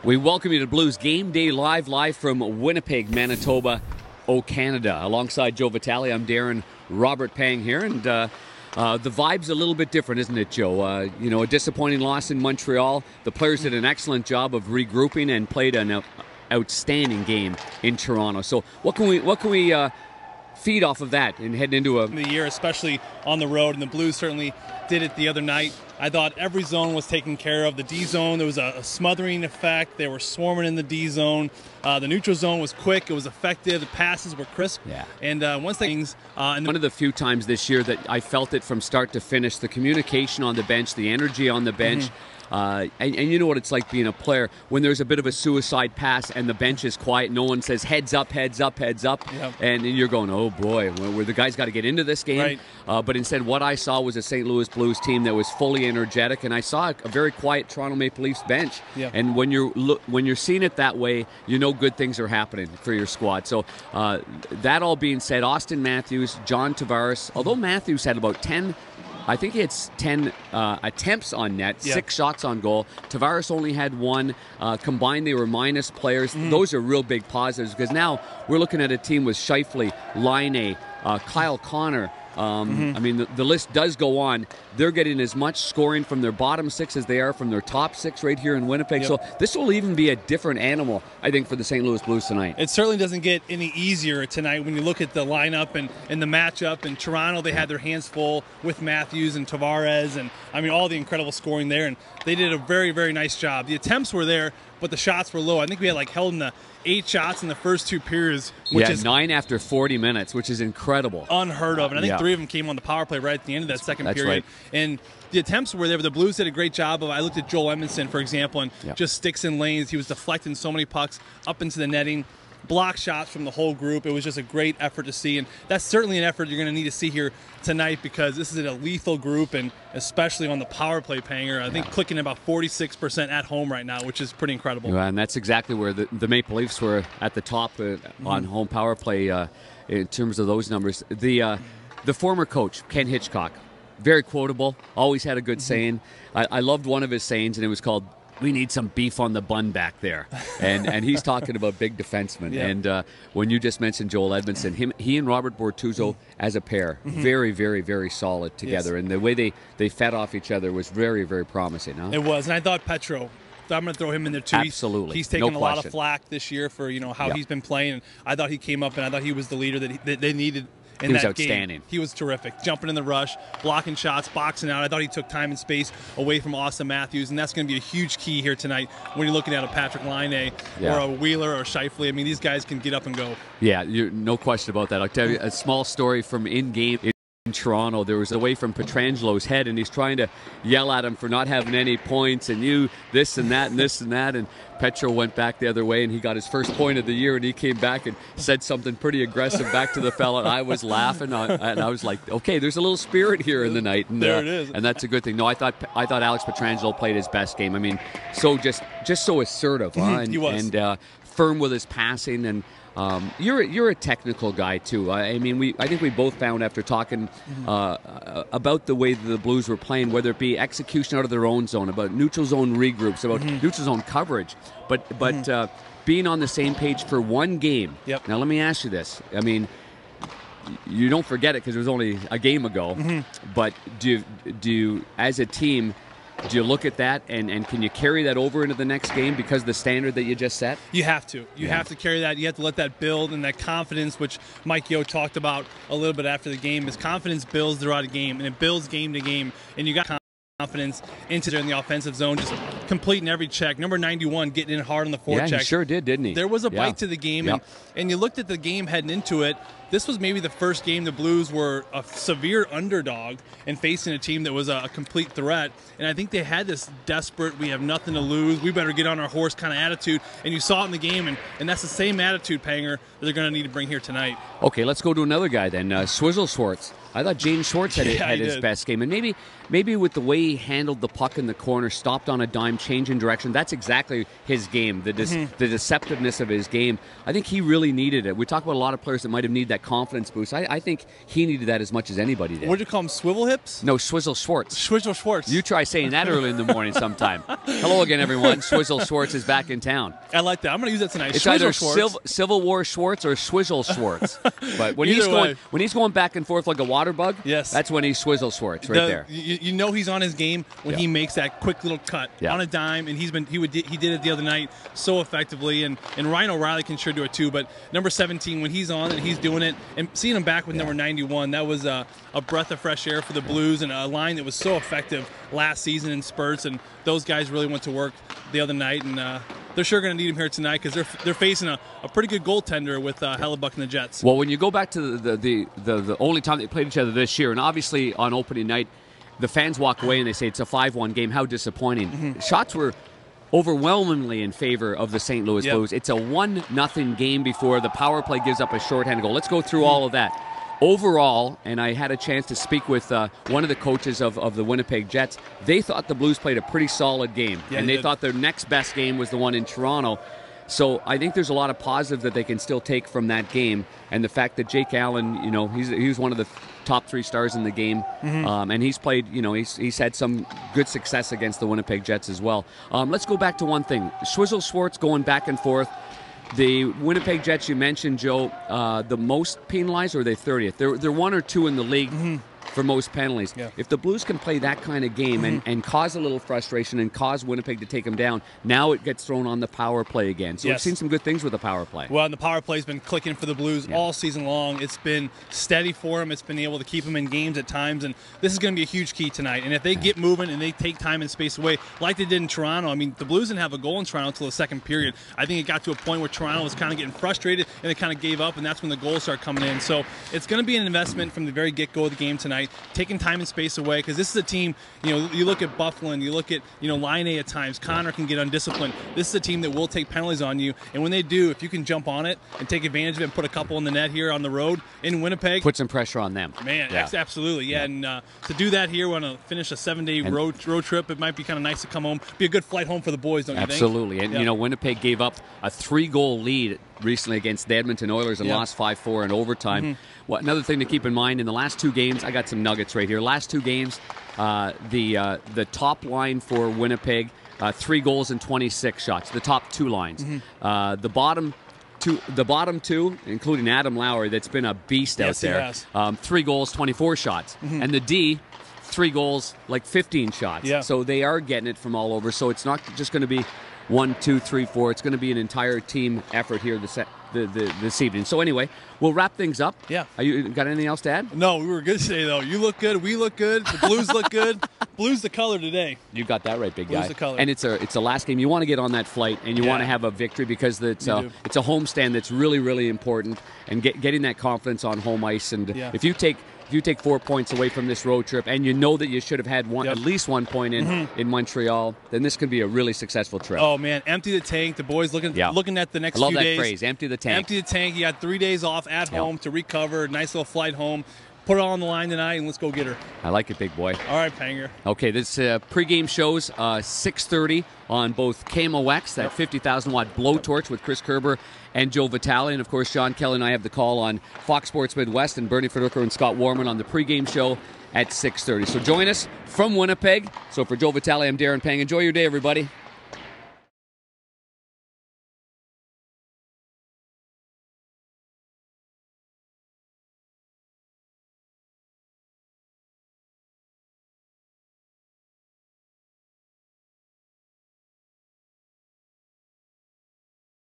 We welcome you to Blues Game Day live from Winnipeg, Manitoba, Canada. Alongside Joe Vitale, I'm Darren Robert Pang here, and the vibe's a little bit different, isn't it, Joe? A disappointing loss in Montreal. The players did an excellent job of regrouping and played an outstanding game in Toronto. So what can we feed off of that and head into the year, especially on the road? And the Blues certainly did it the other night. I thought every zone was taken care of. The D zone, there was a smothering effect. They were swarming in the D zone. The neutral zone was quick. It was effective. The passes were crisp. Yeah. And once things, one of the few times this year that I felt it from start to finish, the communication on the bench, the energy on the bench. And you know what it's like being a player when there's a bit of a suicide pass and the bench is quiet. No one says heads up, heads up, heads up. Yep. And you're going, oh boy, where the guys got to get into this game. Right. But instead, what I saw was a St. Louis Blues team that was fully energetic, and I saw a very quiet Toronto Maple Leafs bench. Yeah. And when you're seeing it that way, you know good things are happening for your squad. So that all being said, Austin Matthews, John Tavares, although Matthews had about 10. I think he had 10 attempts on net, 6 shots on goal. Tavares only had 1. Combined, they were minus players. Those are real big positives because now we're looking at a team with Scheifele, Laine, Kyle Connor. I mean, the list does go on. They're getting as much scoring from their bottom 6 as they are from their top 6 right here in Winnipeg. Yep. So this will even be a different animal, I think, for the St. Louis Blues tonight. It certainly doesn't get any easier tonight when you look at the lineup and the matchup. In Toronto, they had their hands full with Matthews and Tavares, and I mean all the incredible scoring there. And they did a very, very nice job. The attempts were there, but the shots were low. I think we had held in the 8 shots in the first 2 periods, which is 9 after 40 minutes, which is incredible, unheard of. And I think 3 of them came on the power play right at the end of that second period. Right. And the attempts were there, but the Blues did a great job of. I looked at Joel Edmondson, for example, and just sticks in lanes. He was deflecting so many pucks up into the netting. Block shots from the whole group. It was just a great effort to see, and that's certainly an effort you're going to need to see here tonight because this is a lethal group, and especially on the power play, Panger. I think clicking about 46% at home right now, which is pretty incredible. Yeah, and that's exactly where the Maple Leafs were at the top on home power play in terms of those numbers. The former coach, Ken Hitchcock, very quotable, always had a good saying. I loved one of his sayings, and it was called, "We need some beef on the bun back there," and he's talking about big defensemen. Yeah. And when you just mentioned Joel Edmondson, he and Robert Bortuzzo as a pair, very, very, very solid together. Yes. And the way they fed off each other was very, very promising. Huh? It was, and I thought Petro. I'm going to throw him in there too. Absolutely, he's taken a lot of flack this year for how he's been playing. And I thought he came up, and I thought he was the leader that they needed. He was outstanding. He was terrific. Jumping in the rush, blocking shots, boxing out. I thought he took time and space away from Austin Matthews, and that's going to be a huge key here tonight when you're looking at a Patrick Laine or a Wheeler or Scheifele. I mean, these guys can get up and go. Yeah, no question about that. I'll tell you a small story from in-game in Toronto. There was away from Petrangelo's head, and he's trying to yell at him for not having any points, and you this and that and this and that, and Petro went back the other way, and he got his first point of the year, and he came back and said something pretty aggressive back to the fella, and I was laughing, and I was like, okay, there's a little spirit here in the night, and there it is, and that's a good thing. No, I thought Alex Petrangelo played his best game. I mean, so just so assertive, and, he was. and firm with his passing, and you're a technical guy too. I mean, I think we both found after talking about the way that the Blues were playing, whether it be execution out of their own zone, about neutral zone regroups, about neutral zone coverage, but being on the same page for one game. Yep. Now let me ask you this. I mean, you don't forget it because it was only a game ago, but do you as a team, do you look at that and can you carry that over into the next game because of the standard that you just set? You have to. You have to carry that. You have to let that build, and that confidence, which Mike Yeo talked about a little bit after the game, is confidence builds throughout a game, and it builds game to game, and you got confidence into in the offensive zone, just completing every check. Number 91 getting in hard on the forecheck. Yeah, he sure did, didn't he? There was a bite to the game, and you looked at the game heading into it. This was maybe the first game the Blues were a severe underdog and facing a team that was a complete threat. And I think they had this desperate, we have nothing to lose, we better get on our horse kind of attitude. And you saw it in the game, and that's the same attitude, Panger, that they're going to need to bring here tonight. Okay, let's go to another guy then, Swizzle Schwartz. I thought James Schwartz had his best game, and maybe with the way he handled the puck in the corner, stopped on a dime, changing direction, that's exactly his game, the deceptiveness of his game. I think he really needed it. We talk about a lot of players that might have needed that confidence boost. I think he needed that as much as anybody did. What did you call him, swivel hips? No, Swizzle Schwartz. Swizzle Schwartz. You try saying that early in the morning sometime. Hello again, everyone. Swizzle Schwartz is back in town. I like that. I'm going to use that tonight. It's Swizzle either Schwartz. Civil War Schwartz or Swizzle Schwartz. But when he's going back and forth like a water bug, yes, that's when he's Swizzle Schwartz right there. You know he's on his game when he makes that quick little cut on a dime, and he did it the other night so effectively, and Ryan O'Reilly can sure do it too. But number 17, when he's on and he's doing it, and seeing him back with number 91, that was a breath of fresh air for the Blues, and a line that was so effective last season in spurts, and those guys really went to work the other night, and they're sure going to need him here tonight because they're facing a pretty good goaltender with Hellebuck and the Jets. Well, when you go back to the only time they played each other this year, and obviously on opening night, the fans walk away and they say it's a 5-1 game. How disappointing. Shots were overwhelmingly in favor of the St. Louis Blues. It's a 1-0 game before the power play gives up a shorthanded goal. Let's go through all of that. Overall, and I had a chance to speak with one of the coaches of the Winnipeg Jets, they thought the Blues played a pretty solid game, and they thought their next best game was the one in Toronto. So I think there's a lot of positives that they can still take from that game, and the fact that Jake Allen, he's one of the top 3 stars in the game, and he's played, he's had some good success against the Winnipeg Jets as well. Let's go back to one thing. Swizzle Schwartz going back and forth. The Winnipeg Jets, you mentioned, Joe, the most penalized, or are they 30th? They're 1 or 2 in the league for most penalties. If the Blues can play that kind of game and cause a little frustration and cause Winnipeg to take them down, now it gets thrown on the power play again. So we've seen some good things with the power play. Well, and the power play's been clicking for the Blues all season long. It's been steady for them. It's been able to keep them in games at times, and this is going to be a huge key tonight. And if they get moving and they take time and space away like they did in Toronto, I mean, the Blues didn't have a goal in Toronto until the second period. I think it got to a point where Toronto was kind of getting frustrated, and they kind of gave up, and that's when the goals started coming in. So it's going to be an investment from the very get-go of the game tonight, taking time and space away, because this is a team, you look at Bufflin, you look at, Line A at times, Connor can get undisciplined. This is a team that will take penalties on you, and when they do, if you can jump on it and take advantage of it and put a couple in the net here on the road in Winnipeg. Put some pressure on them. Man, absolutely, and to do that here, we're going to finish a 7-day road trip. It might be kind of nice to come home, be a good flight home for the boys, don't you think? Absolutely, and Winnipeg gave up a 3-goal lead recently against the Edmonton Oilers and lost 5-4 in overtime. Well, another thing to keep in mind, in the last 2 games, I got some nuggets right here. Last 2 games, the top line for Winnipeg, 3 goals and 26 shots. The top 2 lines. The bottom two, including Adam Lowry, that's been a beast out there. 3 goals, 24 shots. And the D, 3 goals, like 15 shots. So they are getting it from all over. So it's not just going to be 1, 2, 3, 4. It's going to be an entire team effort here this evening. So anyway, we'll wrap things up. You got anything else to add? No, we were good today, though. You look good. We look good. The Blues look good. Blues the color today. You got that right, big guy. Blues the color. And it's a last game. You want to get on that flight, and you want to have a victory, because it's a homestand that's really, really important, and getting that confidence on home ice. And if you take 4 points away from this road trip, and you know that you should have had at least 1 point in Montreal, then this could be a really successful trip. Oh man, empty the tank. The boys looking at the next few days. I love that phrase, empty the tank. Empty the tank. You got 3 days off at home to recover. Nice little flight home. Put it all on the line tonight, and let's go get her. I like it, big boy. All right, Panger. Okay, this pregame shows 6:30 on both KMOX, that 50,000-watt blowtorch with Chris Kerber and Joe Vitale. And, of course, Sean Kelly and I have the call on Fox Sports Midwest, and Bernie Fiduker and Scott Warman on the pregame show at 6:30. So join us from Winnipeg. So for Joe Vitale, I'm Darren Pang. Enjoy your day, everybody.